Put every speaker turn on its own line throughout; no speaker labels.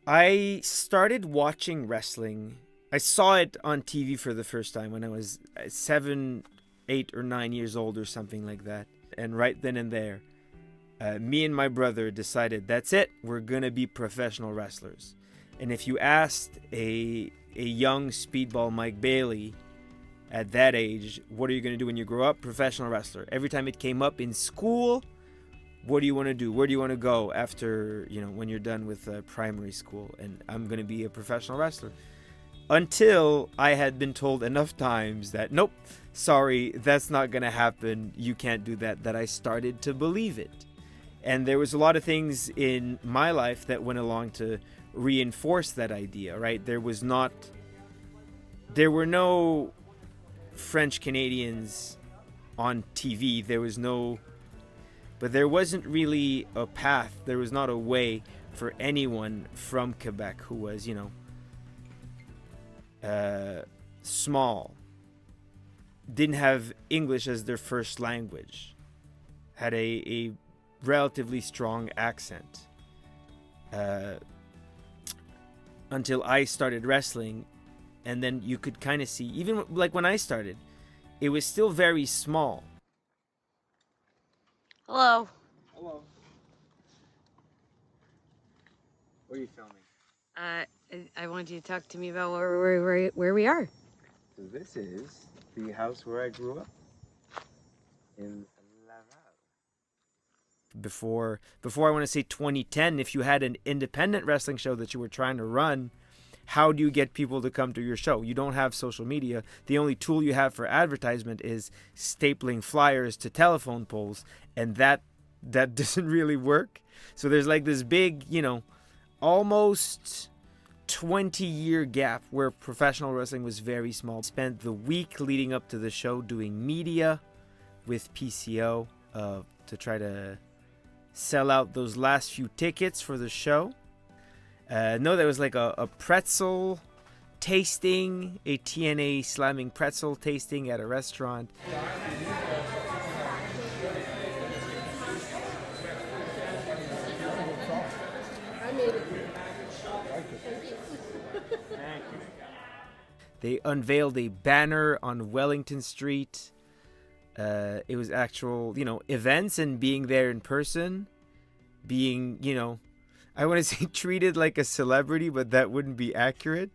I started watching wrestling. I saw it on TV for the first time when I was 7, 8, or 9 years old or something like that. And right then and there, me and my brother decided, that's it, we're going to be professional wrestlers. And if you asked a young Speedball Mike Bailey at that age, what are you going to do when you grow up? Professional wrestler. Every time it came up in school, what do you want to do? Where do you want to go after, when you're done with primary school? And I'm going to be a professional wrestler. Until I had been told enough times that, nope, sorry, that's not going to happen. You can't do that. That I started to believe it. And there was a lot of things in my life that went along to reinforce that idea, right? There were no French Canadians on TV. But there wasn't really a path. There was not a way for anyone from Quebec who was, small, didn't have English as their first language, had a relatively strong accent, until I started wrestling. And then you could kind of see, even like when I started, it was still very small.
Hello.
Hello. What are you filming?
I want you to talk to me about where we are.
So this is the house where I grew up in Laval. Before I want to say 2010, if you had an independent wrestling show that you were trying to run, how do you get people to come to your show? You don't have social media. The only tool you have for advertisement is stapling flyers to telephone poles, and that doesn't really work. So there's like this big, almost 20-year gap where professional wrestling was very small. Spent the week leading up to the show doing media with PCO to try to sell out those last few tickets for the show. No, there was like a pretzel tasting, a TNA slamming pretzel tasting at a restaurant. They unveiled a banner on Wellington Street. It was actual, events, and being there in person, being, I want to say treated like a celebrity, but that wouldn't be accurate.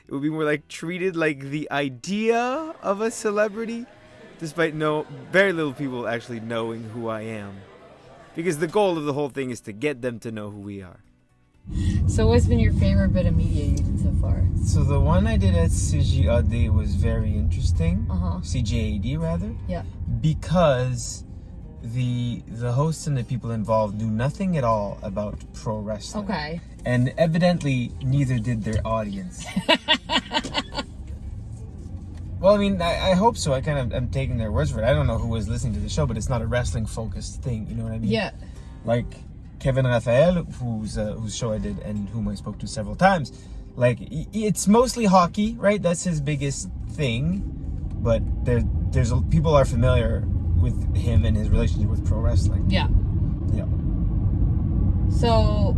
It would be more like treated like the idea of a celebrity, despite very little people actually knowing who I am. Because the goal of the whole thing is to get them to know who we are.
So what's been your favorite bit of media you did so far?
So the one I did at CJAD was very interesting.
Uh-huh.
CJAD rather.
Yeah.
Because the hosts and the people involved knew nothing at all about pro wrestling.
Okay.
And evidently neither did their audience. Well, I mean, I hope so. I'm taking their words for it. I don't know who was listening to the show, but it's not a wrestling focused thing. You know what I mean?
Yeah.
Like Kevin Raphael, whose show I did and whom I spoke to several times. Like, it's mostly hockey, right? That's his biggest thing. But people are familiar with him and his relationship with pro wrestling.
Yeah.
Yeah.
So,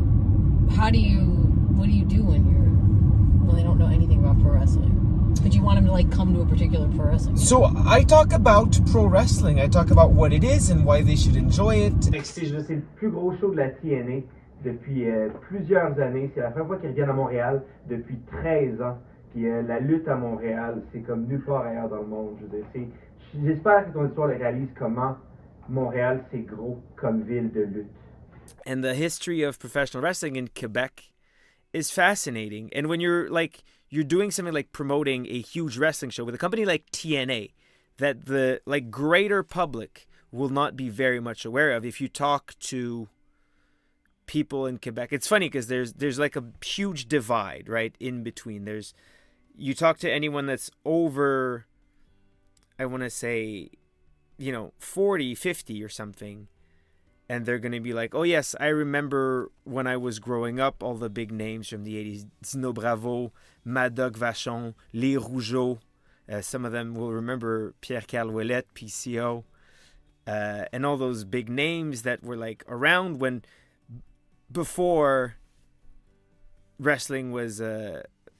what do you do when they don't know anything about pro wrestling? But you want them to come to a particular pro wrestling?
So I talk about pro wrestling. I talk about what it is and why they should enjoy it. C'est le plus gros show de la TNA depuis plusieurs années. C'est la première fois qu'ils reviennent à Montréal depuis 13 ans. Puis la lutte à Montréal, c'est comme nulle part ailleurs dans le monde. J'espère que ton histoire le réalise comment Montréal c'est gros comme ville de lutte. And the history of professional wrestling in Quebec is fascinating. And when you're doing something like promoting a huge wrestling show with a company like TNA that the greater public will not be very much aware of, if you talk to people in Quebec, it's funny because there's like a huge divide right in between. You talk to anyone that's over, I want to say, 40, 50 or something, and they're going to be like, oh yes, I remember when I was growing up, all the big names from the 80s, Dino Bravo, Madoc Vachon, Les Rougeaux. Some of them will remember Pierre-Carl Ouellet, PCO, and all those big names that were around before
wrestling was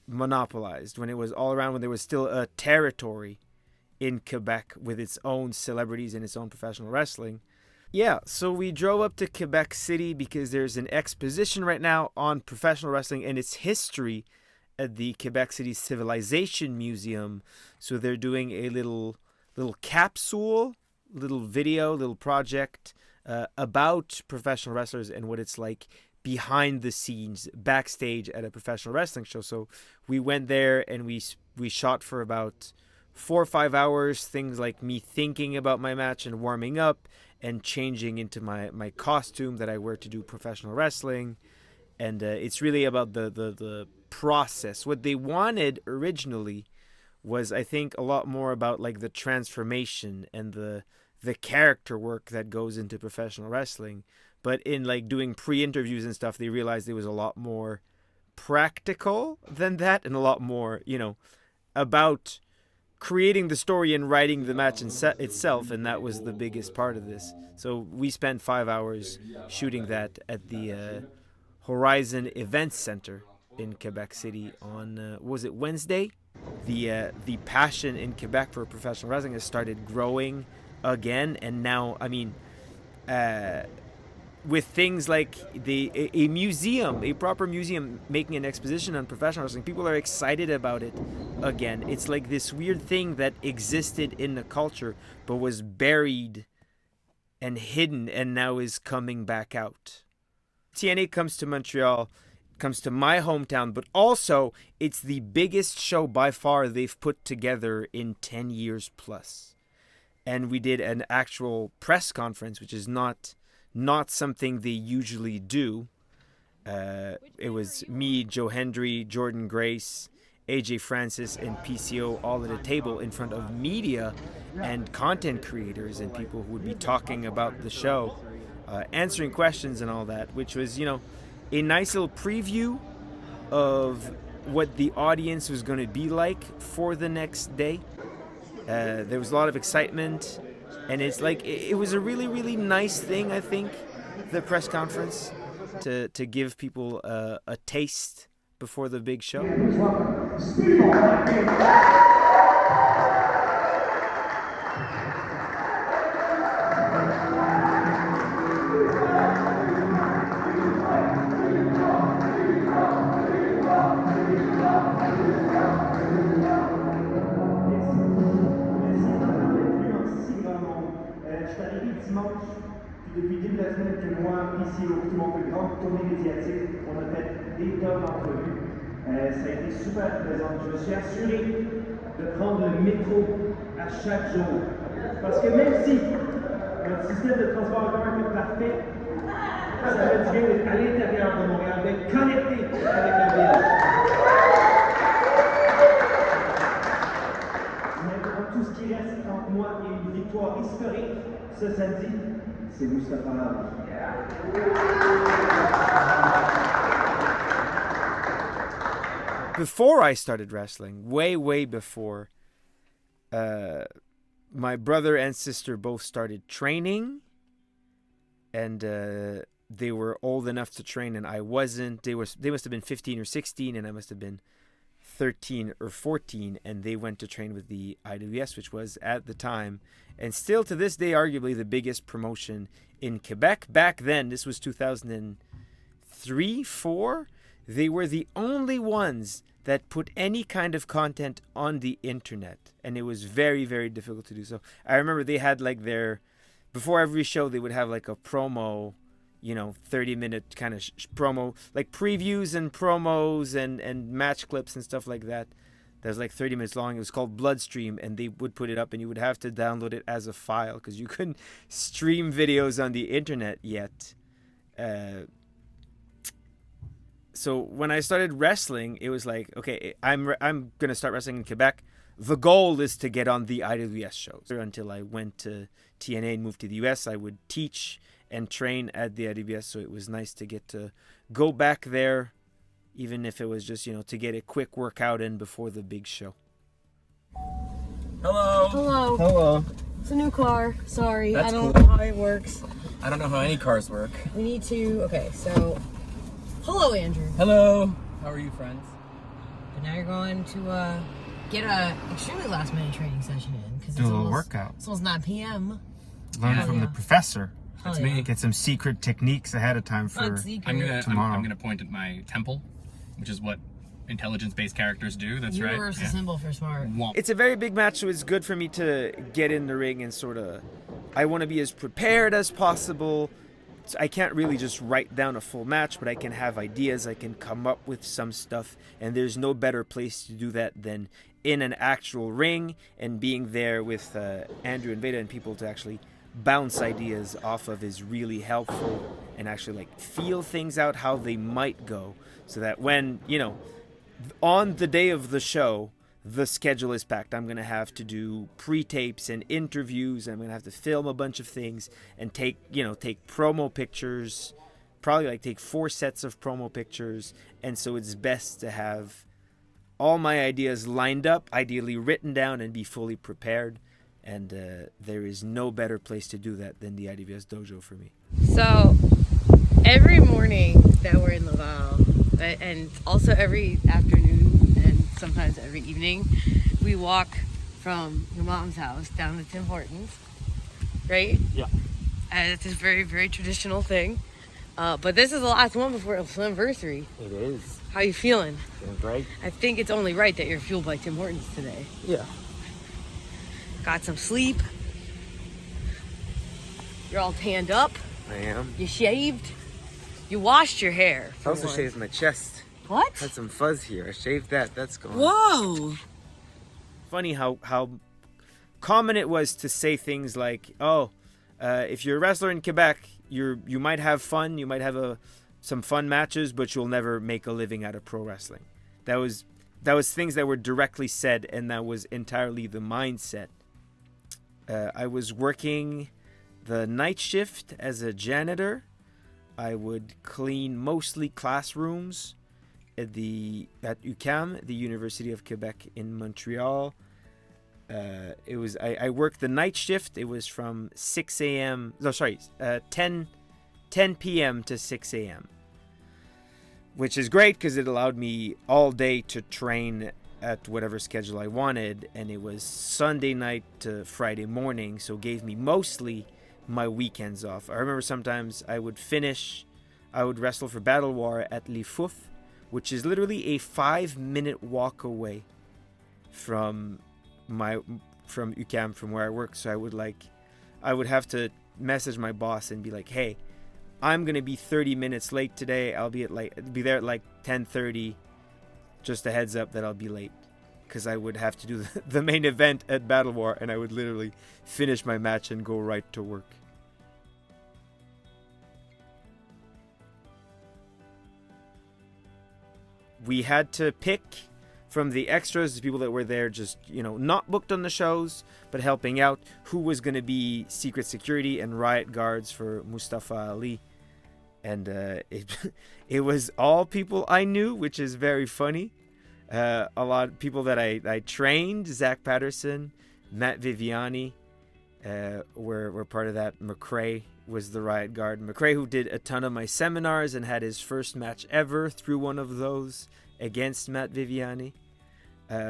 monopolized, when it was all around, when there was still a territory in Quebec with its own celebrities and its own professional wrestling. Yeah, so we drove up to Quebec City because there's an exposition right now on professional wrestling and its history at the Quebec City Civilization Museum. So they're doing a little capsule, little video, little project about professional wrestlers and what it's like behind the scenes, backstage at a professional wrestling show. So we went there and we shot for about 4 or 5 hours, things like me thinking about my match and warming up and changing into my costume that I wear to do professional wrestling. And it's really about the process. What they wanted originally was, I think, a lot more about like the transformation and the character work that goes into professional wrestling. But in like doing pre-interviews and stuff, they realized it was a lot more practical than that, and a lot more, about creating the story and writing the match itself, and that was the biggest part of this. So we spent 5 hours shooting that at the Horizon Events Center in Quebec City on, was it Wednesday? The passion in Quebec for professional wrestling has started growing again, and now, I mean, with things like a museum, a proper museum making an exposition on professional wrestling, people are excited about it again. It's like this weird thing that existed in the culture but was buried and hidden and now is coming back out. TNA comes to Montreal, comes to my hometown, but also it's the biggest show by far they've put together in 10 years plus. And we did an actual press conference, which is not something they usually do. It was me, Joe Hendry, Jordan Grace, AJ Francis, and PCO all at a table in front of media and content creators and people who would be talking about the show, answering questions and all that, which was, a nice little preview of what the audience was going to be like for the next day. There was a lot of excitement, and it's like it was a really, really nice thing, I think, the press conference, to give people a taste before the big show.
Je suis arrivé dimanche, puis depuis le début de la semaine que moi, PCO, tout mon plus grande tournée médiatique, on a fait des tonnes d'entrevues. Ça a été super plaisant. Je me suis assuré de prendre le métro à chaque jour. Parce que même si notre système de transport en commun est parfait, ça veut dire d'être à l'intérieur de Montréal, d'être connecté avec la ville. Maintenant, tout ce qui reste entre moi et une victoire historique ce samedi, c'est Moustapha Ali.
Before I started wrestling, way before, my brother and sister both started training, and they were old enough to train, and I wasn't. They must have been 15 or 16, and I must have been 13 or 14, and they went to train with the IWS, which was at the time, and still to this day, arguably the biggest promotion in Quebec. Back then, this was 2003, 4. They were the only ones that put any kind of content on the internet, and it was very, very difficult to do so. I remember they had like before every show, they would have like a promo, 30-minute kind of promo, like previews and promos and match clips and stuff like that. That was like 30 minutes long. It was called Bloodstream, and they would put it up, and you would have to download it as a file because you couldn't stream videos on the internet yet. So when I started wrestling, it was like, okay, I'm going to start wrestling in Quebec. The goal is to get on the IWS shows. Until I went to TNA and moved to the US, I would teach and train at the IWS, so it was nice to get to go back there, even if it was just, to get a quick workout in before the big show.
Hello.
Hello.
Hello.
It's a new car. Sorry.
That's
I don't
cool.
know how it works.
I don't know how any cars work.
We need to... Okay, so... Hello, Andrew.
Hello. How are you, friends?
But now you're going to get a extremely last minute training session in because
Do a little workout.
It's almost 9 p.m.
Learn
Hell
from
yeah.
the professor.
Hell
That's me.
yeah.
Get some secret techniques ahead of time for tomorrow.
I'm gonna point at my temple, which is what intelligence-based characters do. That's right.
Universal symbol for smart.
It's a very big match, so it's good for me to get in the ring and sort of. I want to be as prepared as possible. So I can't really just write down a full match, but I can have ideas. I can come up with some stuff, and there's no better place to do that than in an actual ring and being there with Andrew and Veda and people to actually bounce ideas off of is really helpful and actually like feel things out how they might go, so that when on the day of the show, the schedule is packed. I'm going to have to do pre-tapes and interviews. I'm going to have to film a bunch of things and take promo pictures, probably like take 4 sets of promo pictures. And so it's best to have all my ideas lined up, ideally written down, and be fully prepared. And there is no better place to do that than the IDVS dojo for me.
So every morning that we're in Laval, and also every afternoon and sometimes every evening, we walk from your mom's house down to Tim Hortons, right?
Yeah.
And it's a very, very traditional thing. But this is the last one before Slammiversary.
It is.
How you feeling?
Feeling great.
I think it's only right that you're fueled by Tim Hortons today.
Yeah.
Got some sleep. You're all tanned up.
I am.
You shaved. You washed your hair.
I also shaved my chest.
What?
Had some fuzz here. I shaved that. That's gone.
Whoa.
Funny how common it was to say things like, "Oh, if you're a wrestler in Quebec, you might have fun. You might have some fun matches, but you'll never make a living out of pro wrestling." That was things that were directly said, and that was entirely the mindset. I was working the night shift as a janitor. I would clean mostly classrooms at UQAM, the University of Quebec in Montreal. I worked the night shift. It was from 10 p.m. to 6 a.m., which is great because it allowed me all day to train at whatever schedule I wanted, and it was Sunday night to Friday morning, so gave me mostly my weekends off. I remember sometimes I would wrestle for Battle War at Les Fouf, which is literally a 5-minute walk away from UQAM, from where I work. So I would have to message my boss and be like, "Hey, I'm gonna be 30 minutes late today. I'll be there at like 10:30. Just a heads up that I'll be late," because I would have to do the main event at Battle War, and I would literally finish my match and go right to work. We had to pick from the extras, the people that were there just, not booked on the shows, but helping out, who was going to be secret security and riot guards for Mustafa Ali. And it was all people I knew, which is very funny. A lot of people that I trained, Zach Patterson, Matt Viviani, were part of that. McCrae was the riot guard. McCrae, who did a ton of my seminars and had his first match ever through one of those against Matt Viviani,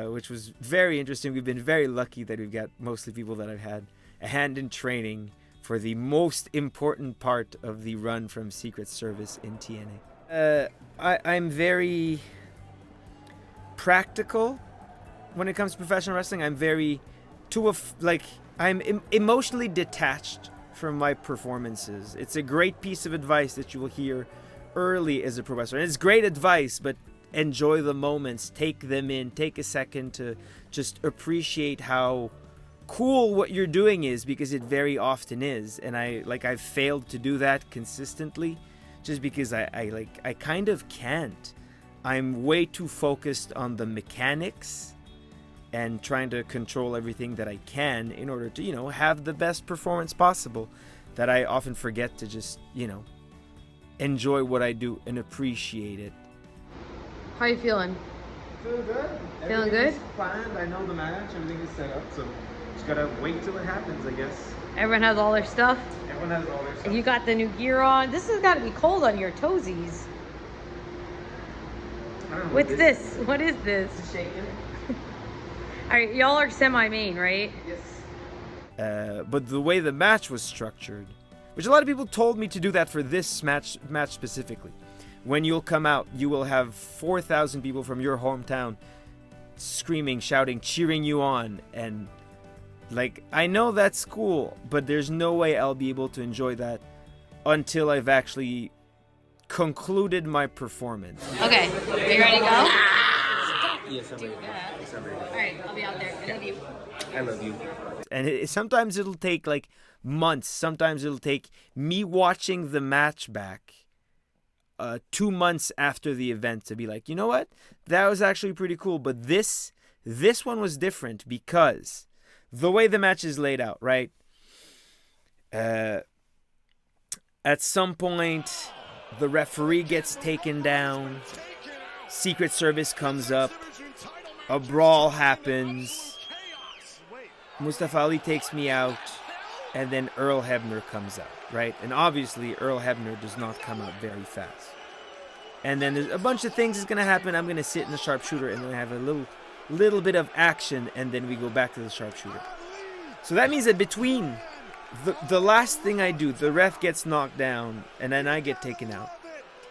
which was very interesting. We've been very lucky that we've got mostly people that I've had a hand in training for the most important part of the run from Secret Service in TNA. I'm very practical when it comes to professional wrestling. I'm very I'm emotionally detached from my performances. It's a great piece of advice that you will hear early as a pro wrestler. And it's great advice, but enjoy the moments, take them in, take a second to just appreciate how cool what you're doing is, because it very often is. And I've failed to do that consistently just because I kind of can't. I'm way too focused on the mechanics and trying to control everything that I can in order to, have the best performance possible, that I often forget to just, enjoy what I do and appreciate it.
How you feeling?
Feeling good.
Feeling good?
Planned. I know the match. Everything is set up, so just gotta wait till it happens, I guess.
Everyone has all their stuff?
Everyone has all their stuff.
And you got the new gear on. This has got to be cold on your toesies. What's this? What is this?
Shaken.
All right, y'all are semi-main, right?
Yes.
But the way the match was structured, which a lot of people told me to do that for this match specifically. When you'll come out, you will have 4,000 people from your hometown screaming, shouting, cheering you on, and like, I know that's cool, but there's no way I'll be able to enjoy that until I've actually concluded my performance.
Okay, are you ready to go?
Yes, I'm ready. Yes, I'm ready.
All right, I'll be out there. I love you.
I love you.
And sometimes it'll take like months. Sometimes it'll take me watching the match back 2 months after the event to be like, you know what? That was actually pretty cool. But this one was different because the way the match is laid out, right? At some point, the referee gets taken down. Secret Service comes up. A brawl happens. Mustafa Ali takes me out. And then Earl Hebner comes out, right? And obviously, Earl Hebner does not come out very fast. And then there's a bunch of things that's going to happen. I'm going to sit in the sharpshooter and then have a little bit of action. And then we go back to the sharpshooter. So that means that between the last thing I do, the ref gets knocked down and then I get taken out.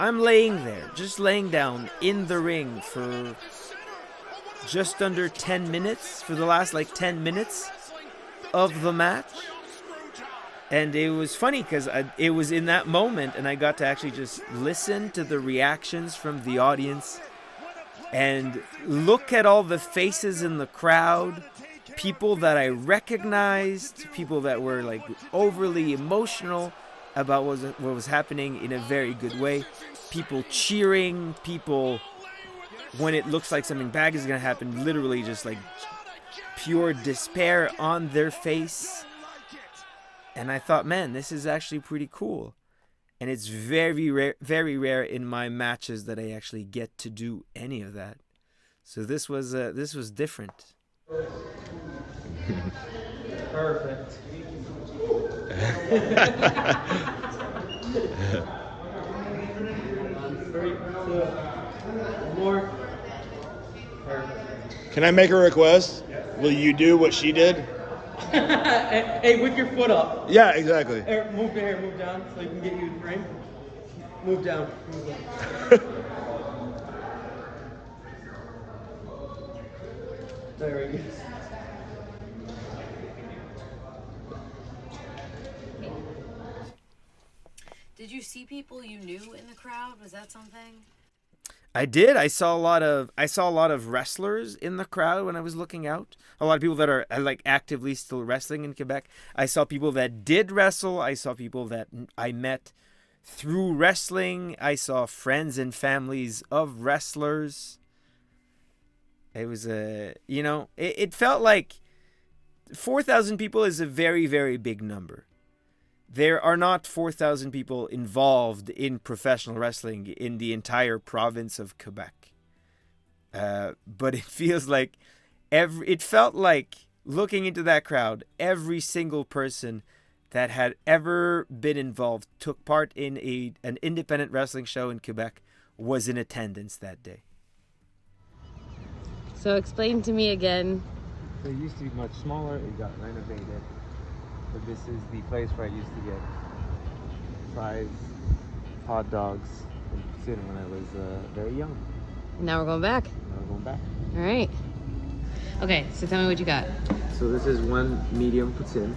I'm laying there, just laying down in the ring for just under 10 minutes, for the last like 10 minutes of the match. And it was funny because it was in that moment and I got to actually just listen to the reactions from the audience and look at all the faces in the crowd, people that I recognized, people that were like overly emotional about what was happening in a very good way, people cheering, people when it looks like something bad is going to happen, literally just like pure despair on their face. And I thought, man, this is actually pretty cool. And it's very rare in my matches that I actually get to do any of that. So this was different.
Perfect. More.
Can I make a request? Will you do what she did?
Hey, with your foot up.
Yeah, exactly.
Move down so I can get you in frame. Move down. There we go.
Did you see people you knew in the crowd? Was that something?
I did. I saw a lot of wrestlers in the crowd when I was looking out. A lot of people that are like actively still wrestling in Quebec. I saw people that did wrestle. I saw people that I met through wrestling. I saw friends and families of wrestlers. It was it felt like 4,000 people is a very, very big number. There are not 4,000 people involved in professional wrestling in the entire province of Quebec. But it feels like it felt like looking into that crowd, every single person that had ever been involved, took part in an independent wrestling show in Quebec, was in attendance that day.
So explain to me again.
It used to be much smaller. It got renovated. But this is the place where I used to get fries, hot dogs, and poutine when I was very young.
Now we're going back.
Now we're going back.
All right. Okay, so tell me what you got.
So this is one medium poutine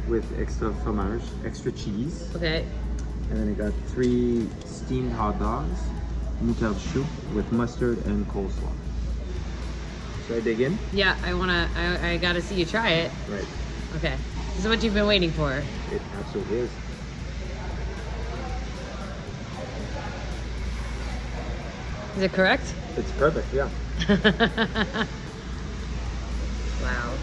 with extra fromage, extra cheese.
Okay.
And then I got 3 steamed hot dogs, moutarde chou with mustard and coleslaw. Should I dig in?
Yeah, I gotta see you try it.
Right.
Okay. This is what you've been waiting for.
It absolutely is.
Is it correct?
It's perfect, yeah.
Wow.